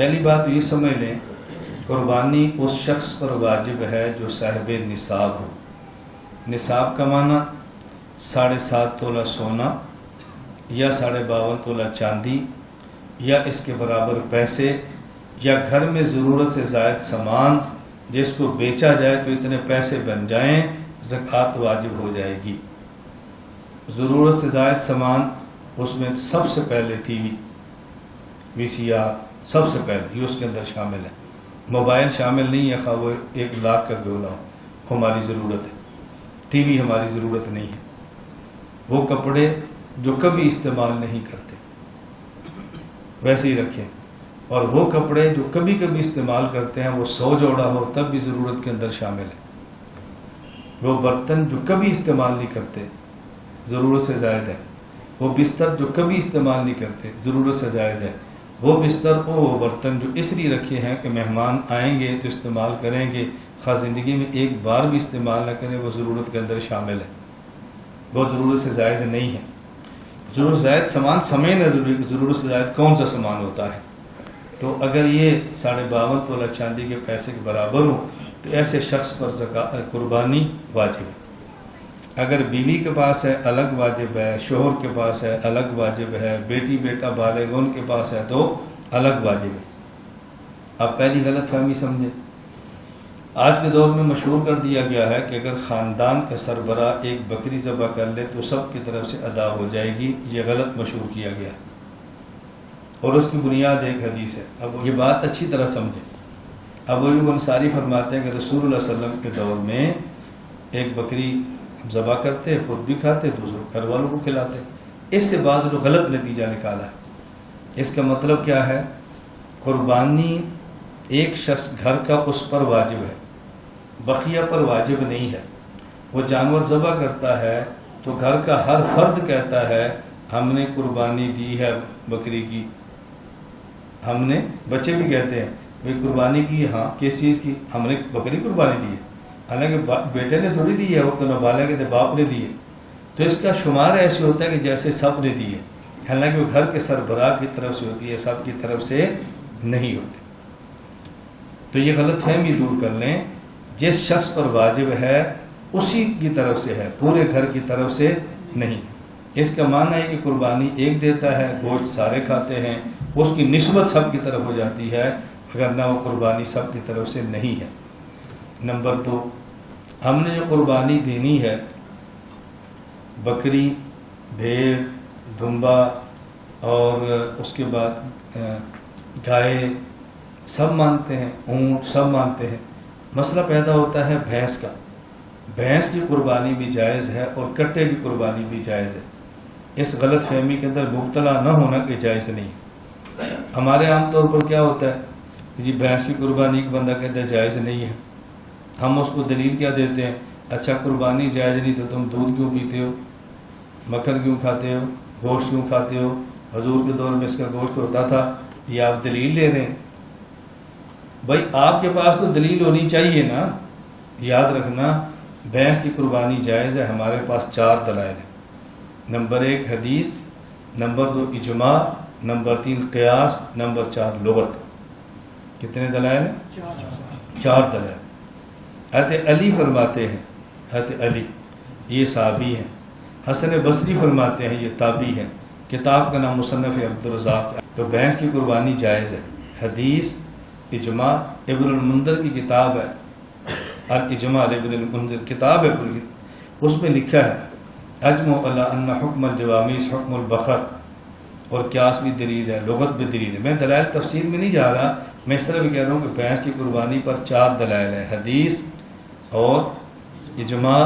پہلی بات تو یہ سمجھ لیں، قربانی اس شخص پر واجب ہے جو صاحب نصاب ہو۔ نصاب کا معنی 7.5 تولہ سونا یا 52.5 تولہ چاندی یا اس کے برابر پیسے، یا گھر میں ضرورت سے زائد سامان جس کو بیچا جائے تو اتنے پیسے بن جائیں، زکوٰۃ واجب ہو جائے گی۔ ضرورت سے زائد سامان، اس میں سب سے پہلے ٹی وی، وی سی آر، سب سے پہلے یہ اس کے اندر شامل ہے۔ موبائل شامل نہیں ہے، خواہ وہ 1 لاکھ کا کیوں نہ ہو، ہماری ضرورت ہے۔ ٹی وی ہماری ضرورت نہیں ہے۔ وہ کپڑے جو کبھی استعمال نہیں کرتے ویسے ہی رکھیں، اور وہ کپڑے جو کبھی کبھی استعمال کرتے ہیں وہ 100 جوڑا ہو تب بھی ضرورت کے اندر شامل ہے۔ وہ برتن جو کبھی استعمال نہیں کرتے ضرورت سے زائد ہے۔ وہ بستر جو کبھی استعمال نہیں کرتے ضرورت سے زائد ہے۔ وہ بستر اور وہ برتن جو اس لیے رکھے ہیں کہ مہمان آئیں گے تو استعمال کریں گے، خاص زندگی میں ایک بار بھی استعمال نہ کریں، وہ ضرورت کے اندر شامل ہے، وہ ضرورت سے زائد نہیں ہے۔ ضرورت سے زائد سامان سمجھنا ضروری، ضرورت سے زائد کون سا سامان ہوتا ہے۔ تو اگر یہ 52.5 تولہ چاندی کے پیسے کے برابر ہو تو ایسے شخص پر قربانی واجب ہے۔ اگر بیوی کے پاس ہے الگ واجب ہے، شوہر کے پاس ہے الگ واجب ہے، بیٹی بیٹا بالغ ان کے پاس ہے تو الگ واجب ہے۔ اب پہلی غلط فہمی سمجھیں، آج کے دور میں مشہور کر دیا گیا ہے کہ اگر خاندان کا سربراہ ایک بکری ذبح کر لے تو سب کی طرف سے ادا ہو جائے گی، یہ غلط مشہور کیا گیا ہے، اور اس کی بنیاد ایک حدیث ہے۔ اب یہ بات اچھی طرح سمجھیں۔ ابو ایوب انصاری فرماتے ہیں کہ رسول اللہ صلی اللہ علیہ وسلم کے دور میں ایک بکری ذبح کرتے، خود بھی کھاتے، دوسروں گھر والوں کو کھلاتے۔ اس سے بعض لوگ غلط نتیجہ نکالا ہے۔ اس کا مطلب کیا ہے؟ قربانی ایک شخص گھر کا اس پر واجب ہے، بقیہ پر واجب نہیں ہے۔ وہ جانور ذبح کرتا ہے تو گھر کا ہر فرد کہتا ہے ہم نے قربانی دی ہے بکری کی، ہم نے، بچے بھی کہتے ہیں بھئی قربانی کی، ہاں کس چیز کی؟ ہم نے بکری قربانی دی ہے، حالانکہ بیٹے نے تھوڑی دی ہے، وہ تو نابالغ تھے، باپ نے دی ہے۔ تو اس کا شمار ایسے ہوتا ہے کہ جیسے سب نے دی ہے، حالانکہ وہ گھر کے سربراہ کی طرف سے ہوتی ہے، سب کی طرف سے نہیں ہوتی۔ تو یہ غلط فہمی دور کر لیں، جس شخص پر واجب ہے اسی کی طرف سے ہے، پورے گھر کی طرف سے نہیں۔ اس کا معنی ہے کہ قربانی ایک دیتا ہے، گوشت سارے کھاتے ہیں، اس کی نسبت سب کی طرف ہو جاتی ہے، اگر نہ وہ قربانی سب کی طرف سے نہیں ہے۔ نمبر 2، ہم نے جو قربانی دینی ہے، بکری، بھیڑ، دمبا اور اس کے بعد گائے سب مانتے ہیں، اونٹ سب مانتے ہیں۔ مسئلہ پیدا ہوتا ہے بھینس کا۔ بھینس کی قربانی بھی جائز ہے اور کٹے کی قربانی بھی جائز ہے۔ اس غلط فہمی کے اندر مبتلا نہ ہونا کہ جائز نہیں۔ ہمارے عام طور پر کیا ہوتا ہے کہ جی بھینس کی قربانی کا بندہ کہتا ہے جائز نہیں ہے، ہم اس کو دلیل کیا دیتے ہیں؟ اچھا قربانی جائز نہیں تو تم دودھ کیوں پیتے ہو، مکھن کیوں کھاتے ہو، گوشت کیوں کھاتے ہو؟ حضور کے دور میں اس کا گوشت ہوتا تھا، یہ آپ دلیل دے رہے ہیں۔ بھائی آپ کے پاس تو دلیل ہونی چاہیے نا۔ یاد رکھنا بھینس کی قربانی جائز ہے، ہمارے پاس 4 دلائل ہیں۔ نمبر 1 حدیث، نمبر 2 اجماع، نمبر 3 قیاس، نمبر 4 لغت۔ کتنے دلائل ہیں؟ 4 دلائل۔ حضرت علی فرماتے ہیں، حضرت علی یہ صحابی ہیں، حسن بصری فرماتے ہیں یہ تابعی ہیں، کتاب کا نام مصنف عبدالرزاق۔ تو بھینس کی قربانی جائز ہے، حدیث، اجماع۔ ابن المنذر کی کتاب ہے الاجماع، ابن المنذر کتاب ہے پوری، اس میں لکھا ہے اجمع علی ان حکم الجوامیس حکم البقر، اور قیاس بھی دلیل ہے، لغت بھی دلیل ہے۔ میں دلائل تفسیر میں نہیں جا رہا، میں اس طرح بھی کہہ رہا ہوں کہ بھینس کی قربانی پر 4 دلائل ہیں، حدیث اور اجماع،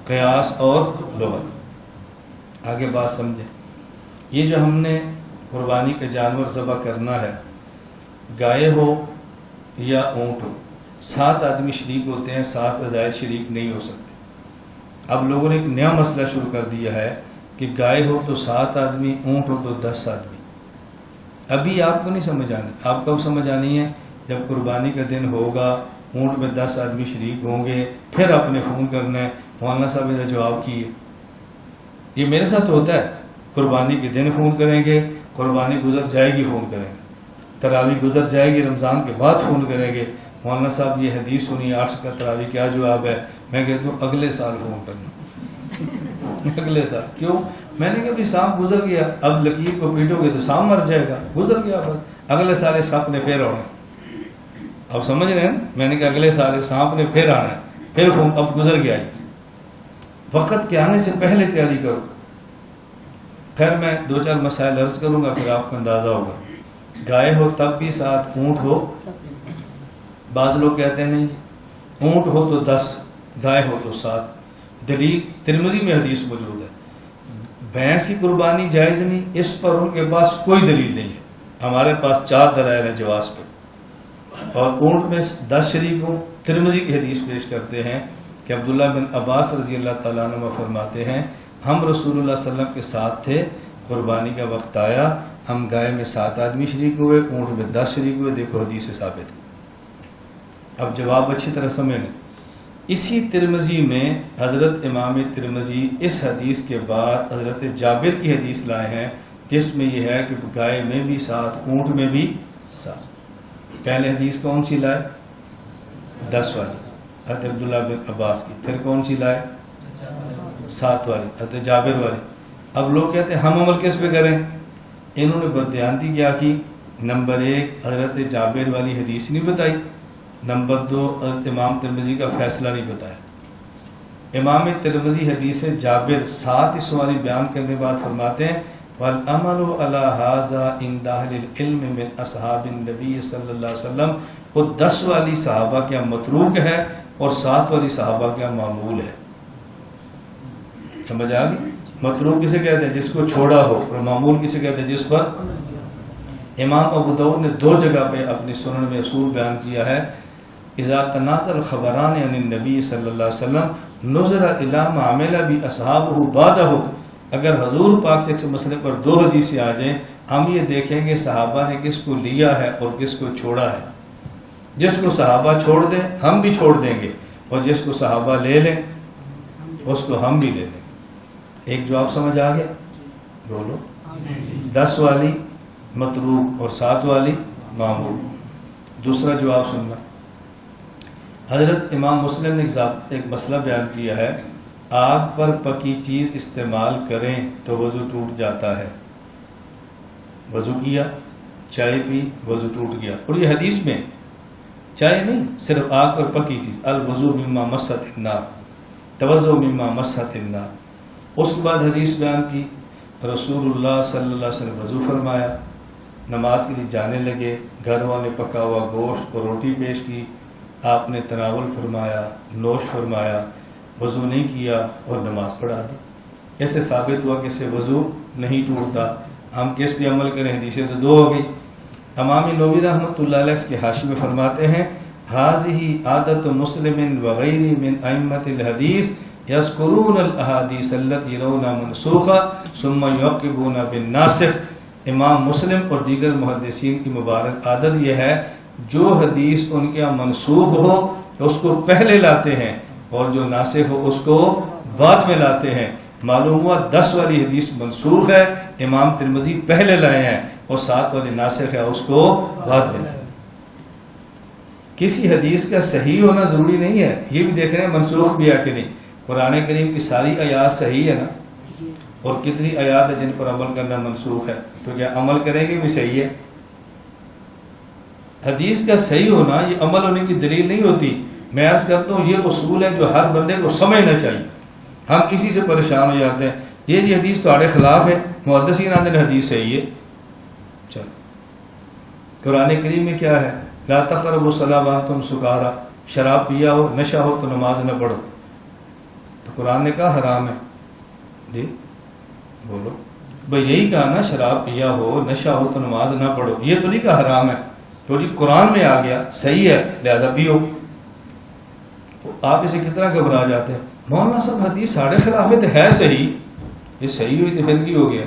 قیاس اور لغت۔ آگے بات سمجھیں، یہ جو ہم نے قربانی کا جانور ذبح کرنا ہے، گائے ہو یا اونٹ ہو، 7 آدمی شریک ہوتے ہیں، 7 سے زائد شریک نہیں ہو سکتے۔ اب لوگوں نے ایک نیا مسئلہ شروع کر دیا ہے کہ گائے ہو تو 7 آدمی، اونٹ ہو تو 10 آدمی۔ ابھی آپ کو نہیں سمجھ آنی، آپ کب سمجھ آنی ہے؟ جب قربانی کا دن ہوگا، اونٹ میں 10 آدمی شریک ہوں گے، پھر آپ نے فون کرنا ہے مولانا صاحب ادھر جواب کیے۔ یہ میرے ساتھ ہوتا ہے، قربانی کے دن فون کریں گے، قربانی گزر جائے گی فون کریں گے، تراویح گزر جائے گی، رمضان کے بعد فون کریں گے مولانا صاحب یہ حدیث سنی 8 کا تراویح کیا جواب ہے؟ میں کہتا ہوں اگلے سال فون کرنا اگلے سال. کیوں؟ میں نے کہا بھی سانپ گزر گیا، اب لکیر کو پیٹو گے تو سانپ مر جائے گا، گزر گیا بس، اگلے سال سانپ نے پھر آنا. اب سمجھ رہے ہیں؟ میں نے کہا اگلے سال سانپ نے پھر آنا ہے، پھر فون اب گزر گیا. وقت کے آنے سے پہلے تیاری کرو. خیر میں 2-4 مسائل عرض کروں گا پھر آپ کو اندازہ ہوگا. گائے ہو تب بھی 7، اونٹ ہو، بعض لوگ کہتے ہیں نہیں اونٹ ہو تو 10، گائے ہو تو 7. دلیل ترمذی میں حدیث موجود ہے. بھینس کی قربانی جائز نہیں، اس پر ان کے پاس کوئی دلیل نہیں ہے. ہمارے پاس 4 دلائل ہیں جواز پہ. اور اونٹ میں 10 شریک ہوں. ترمذی کی حدیث پیش کرتے ہیں کہ عبداللہ بن عباس رضی اللہ تعالیٰ عنہ فرماتے ہیں ہم رسول اللہ صلی اللہ علیہ وسلم کے ساتھ تھے، قربانی کا وقت آیا، ہم گائے میں 7 آدمی شریک ہوئے، اونٹ میں 10 شریک ہوئے. دیکھو حدیث سے ثابت ہے. اب جواب اچھی طرح سمجھ لیں. اسی ترمذی میں حضرت امام ترمذی اس حدیث کے بعد حضرت جابر کی حدیث لائے ہیں جس میں یہ ہے کہ گائے میں بھی 7، اونٹ میں بھی 7. پہلے حدیث کون سی لائے؟ 10 والی حضرت عبداللہ بن عباس کی. پھر کون سی لائے؟ 7 والی حضرت جابر والی. اب لوگ کہتے ہیں ہم عمل کس پہ کریں؟ انہوں نے بددیانتی کیا کی. نمبر 1 حضرت جابر والی حدیث نہیں بتائی. نمبر 2 حضرت امام ترمذی کا فیصلہ نہیں بتایا. امام ترمذی حدیث جابر 7 اس والی بیان کرنے کے بعد فرماتے ہیں وَالْعَمَلُ عَلَى هَذَا عِنْدَ أَهْلِ الْعِلْمِ مِنْ أَصْحَابِ النَّبِيِّ صلی اللہ علیہ وسلم. وہ 10 والی صحابہ کیا متروک ہے اور 7 والی صحابہ کیا معمول ہے. سمجھ آ گئی؟ متروک کسے کہتے ہیں؟ جس کو چھوڑا ہو. اور معمول کسے کہتے ہیں؟ جس پر. امام ابو داؤد نے 2 جگہ پہ اپنی سنن میں اصول بیان کیا ہے اذا تنازل خبران عن النبی صلی اللہ علیہ وسلم نظر الی ما عمل باصحابہ بعدہ. اگر حضور پاک سے ایک مسئلے پر 2 حدیثیں آ جائیں ہم یہ دیکھیں گے صحابہ نے کس کو لیا ہے اور کس کو چھوڑا ہے. جس کو صحابہ چھوڑ دیں ہم بھی چھوڑ دیں گے، اور جس کو صحابہ لے لیں اس کو ہم بھی لے لیں. ایک جواب سمجھ آ گیا؟ بولو. 10 والی متروک اور 7 والی معمول. دوسرا جواب سننا. حضرت امام مسلم نے ایک مسئلہ بیان کیا ہے آگ پر پکی چیز استعمال کریں تو وضو ٹوٹ جاتا ہے. وضو کیا، چائے پی، وضو ٹوٹ گیا. اور یہ حدیث میں چائے نہیں، صرف آگ پر پکی چیز. الوضو مما مست النار، توضؤ مما مست النار. اس کے بعد حدیث بیان کی رسول اللہ صلی اللہ علیہ وسلم وضو فرمایا، نماز کے لیے جانے لگے، گھر والے پکا ہوا گوشت اور روٹی پیش کی، آپ نے تناول فرمایا، نوش فرمایا، وضو نہیں کیا اور نماز پڑھا دی. ایسے ثابت ہوا کہ اس سے وضو نہیں ٹوٹتا. ہم کس پہ عمل کریں؟ حدیثیں تو 2 ہو گئی. امام نووی رحمۃ اللہ علیہ اس کے حاشی میں فرماتے ہیں هذه عادت مسلم وغیر من ائمۃ الحدیث یذکرون الاحادیث التي يرون منسوخة ثم يعقبون بالناسخ. امام مسلم اور دیگر محدثین کی مبارک عادت یہ ہے جو حدیث ان کے منسوخ ہو اس کو پہلے لاتے ہیں اور جو ناسخ ہو اس کو بعد میں لاتے ہیں. معلوم ہوا 10 والی حدیث منسوخ ہے، امام ترمذی پہلے لائے ہیں، اور 7 والی ناسخ ہے اس کو بعد میں لائے. کسی حدیث کا صحیح ہونا ضروری نہیں ہے. یہ بھی دیکھ رہے ہیں منسوخ بھی ہے کہ نہیں. قرآن کریم کی ساری آیات صحیح ہے نا، اور کتنی آیات ہے جن پر عمل کرنا منسوخ ہے، تو کیا عمل کریں گے بھی صحیح ہے. حدیث کا صحیح ہونا یہ عمل ہونے کی دلیل نہیں ہوتی. میں عرض کرتا ہوں یہ اصول ہے جو ہر بندے کو سمجھنا چاہیے. ہم اسی سے پریشان ہو جاتے ہیں، یہ حدیث تمہارے خلاف ہے، محدثین آندے نے حدیث صحیح ہے. چلو قرآن کریم میں کیا ہے؟ لا تقربوا الصلاۃ وانتم سکارا. شراب پیا ہو، نشہ ہو تو نماز نہ پڑھو. تو قرآن نے کہا حرام ہے. جی بولو بھائی، یہی کہا نا، شراب پیا ہو، نشہ ہو تو نماز نہ پڑھو. یہ تو نہیں کہا حرام ہے. تو جی قرآن میں آ گیا صحیح ہے لہذا پیو. آپ اسے کتنا گھبرا جاتے ہیں؟ مولانا صاحب حدیث ساڑھے خلاف ہے تو ہے صحیح. یہ صحیح ہوئی تو پھر کی ہو گیا؟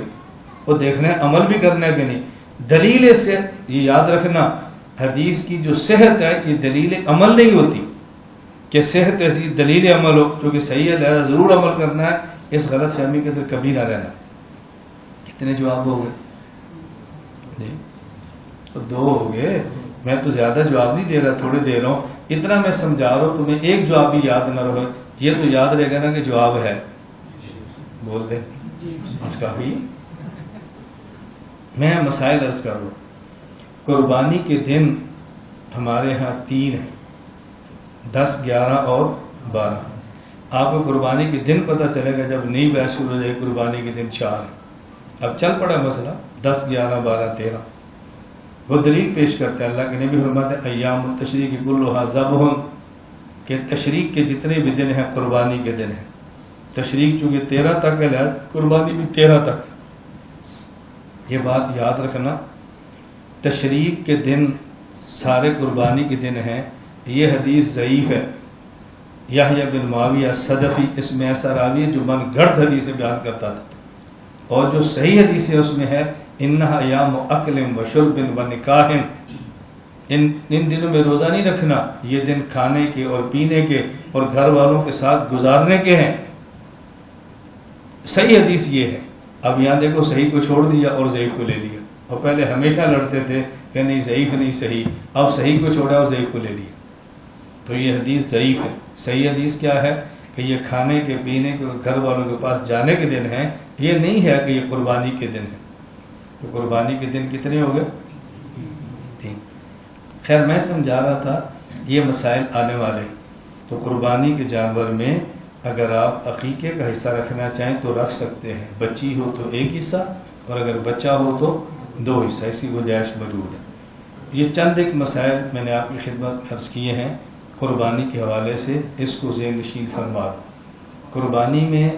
وہ دیکھنا ہے عمل بھی کرنا ہے کہ نہیں. دلیل سے یہ یاد رکھنا، حدیث کی جو صحت ہے یہ دلیل عمل نہیں ہوتی کہ صحت ایسی دلیل عمل ہو چونکہ صحیح ہے لہذا ضرور عمل کرنا ہے. اس غلط فہمی کے اندر کبھی نہ رہنا. کتنے جواب ہو گئے؟ تو 2 ہو گئے. میں تو زیادہ جواب نہیں دے رہا، تھوڑے دے رہا ہوں. اتنا میں سمجھا رہا ہوں، تمہیں ایک جواب بھی یاد نہ رہے، یہ تو یاد رہے گا نا کہ جواب ہے. بول دیں اس کا بھی. میں مسائل عرض کر رہا ہوں. قربانی کے دن ہمارے ہاں 3 ہیں، 10، 11 اور 12. آپ کو قربانی کے دن پتہ چلے گا جب نئی بحث شروع ہو جائے. قربانی کے دن 4 ہیں. اب چل پڑا مسئلہ 10، 11، 12، 13. وہ دلیل پیش کرتے ہیں. اللہ کے نبی فرماتے ہیں ایام التشریق کلھا ذبح، کہ تشریق کے جتنے بھی دن ہیں قربانی کے دن ہیں. تشریق چونکہ 13 تک ہے، لہذا قربانی بھی 13 تک. یہ بات یاد رکھنا، تشریق کے دن سارے قربانی کے دن ہیں. یہ حدیث ضعیف ہے. یحییٰ بن معاویہ صدفی اس میں ایسا راوی ہے جو من گھڑت حدیثیں بیان کرتا تھا، اور جو صحیح حدیث ہے اس میں ہے انہا ایام اکل و شرب و نکاح. ان دنوں میں روزہ نہیں رکھنا، یہ دن کھانے کے اور پینے کے اور گھر والوں کے ساتھ گزارنے کے ہیں. صحیح حدیث یہ ہے. اب یہاں دیکھو صحیح کو چھوڑ دیا اور ضعیف کو لے لیا. اور پہلے ہمیشہ لڑتے تھے کہ نہیں ضعیف نہیں صحیح، اب صحیح کو چھوڑا اور ضعیف کو لے لیا. تو یہ حدیث ضعیف ہے. صحیح حدیث کیا ہے کہ یہ کھانے کے پینے کے گھر والوں کے پاس جانے کے دن ہیں. یہ نہیں ہے کہ یہ قربانی کے دن ہے. تو قربانی کے دن کتنے ہو گئے؟ 3. خیر میں سمجھا رہا تھا یہ مسائل آنے والے. تو قربانی کے جانور میں اگر آپ عقیقے کا حصہ رکھنا چاہیں تو رکھ سکتے ہیں. بچی ہو تو 1 حصہ، اور اگر بچہ ہو تو 2 حصہ. اس کی گنجائش موجود ہے. یہ چند ایک مسائل میں نے آپ کی خدمت میں عرض کیے ہیں قربانی کے حوالے سے. اس کو ذہن نشین فرما دو. قربانی میں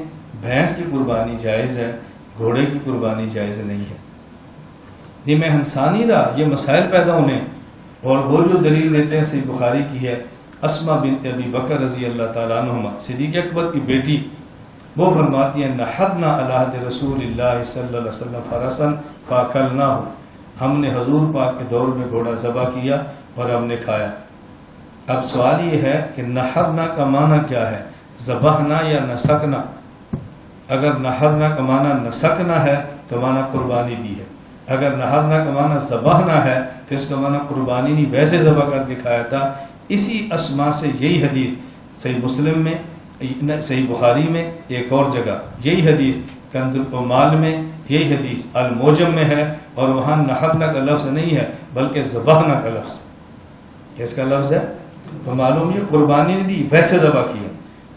بھینس کی قربانی جائز ہے، گھوڑے کی قربانی جائز نہیں ہے. یہ میں ہنسا نہیں رہا، یہ مسائل پیدا ہونے. اور وہ جو دلیل دیتے ہیں صحیح بخاری کی ہے، اسما بنت ابی بکر رضی اللہ تعالیٰ عنہما، صدیق اکبر کی بیٹی، وہ فرماتی ہیں نحرنا علی عہد رسول اللہ صلی اللہ علیہ وسلم فرسا فاکلناہ، ہم نے حضور پاک کے دور میں گھوڑا ذبح کیا اور ہم نے کھایا. اب سوال یہ ہے کہ نحرنا کا معنی کیا ہے، ذبحنا یا نسکنا؟ اگر نحرنا کا معنی نسکنا ہے تو معنی قربانی دی ہے. اگر نحرنا کا معنی ذبحنا ہے تو اس کا معنی قربانی نہیں، ویسے ذبح کر کے کھایا تھا. اسی اسما سے یہی حدیث صحیح مسلم میں، صحیح بخاری میں ایک اور جگہ یہی حدیث، کنز المال میں یہی حدیث الموجم میں ہے، اور وہاں نحرنا کا لفظ نہیں ہے بلکہ ذبحنا کا لفظ ہے. اس کا لفظ ہے تو معلوم یہ قربانی نہیں دی، ویسے ذبح کیا.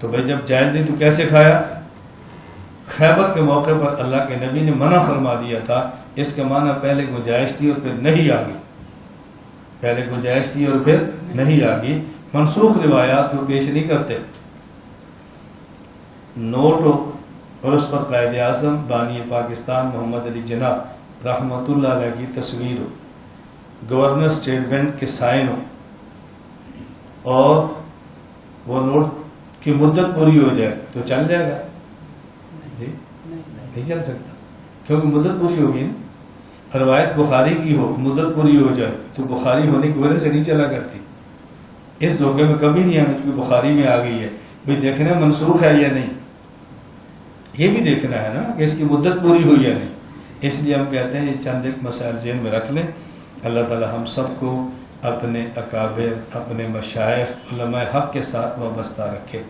تو بھائی جب جائز دی تو کیسے کھایا؟ خیبر کے موقع پر اللہ کے نبی نے منع فرما دیا تھا. اس کا معنی پہلے گنجائش تھی اور پھر نہیں آ گئی، پہلے گنجائش تھی اور پھر نہیں آ گئی. منسوخ روایات وہ پیش نہیں کرتے. نوٹ ہو اور اس پر قائد اعظم بانی پاکستان محمد علی جناح رحمۃ اللہ علیہ کی تصویر ہو، گورنر اسٹیٹمنٹ کے سائن ہو، اور وہ نوٹ کی مدت پوری ہو جائے تو چل جائے گا؟ جی نہیں چل سکتا، کیونکہ مدت پوری ہوگی نا. روایت بخاری کی ہو، مدت پوری ہو جائے تو بخاری ہونے کی وجہ سے نہیں چلا کرتی. اس دھوکے میں کبھی نہیں آنا چونکہ بخاری میں آ گئی ہے. بھائی دیکھنا منسوخ ہے یا نہیں، یہ بھی دیکھنا ہے نا کہ اس کی مدت پوری ہوئی یا نہیں. اس لیے ہم کہتے ہیں یہ چند ایک مسائل ذہن میں رکھ لیں. اللہ تعالی ہم سب کو اپنے اکابر، اپنے مشائخ، علماء حق کے ساتھ وابستہ رکھے.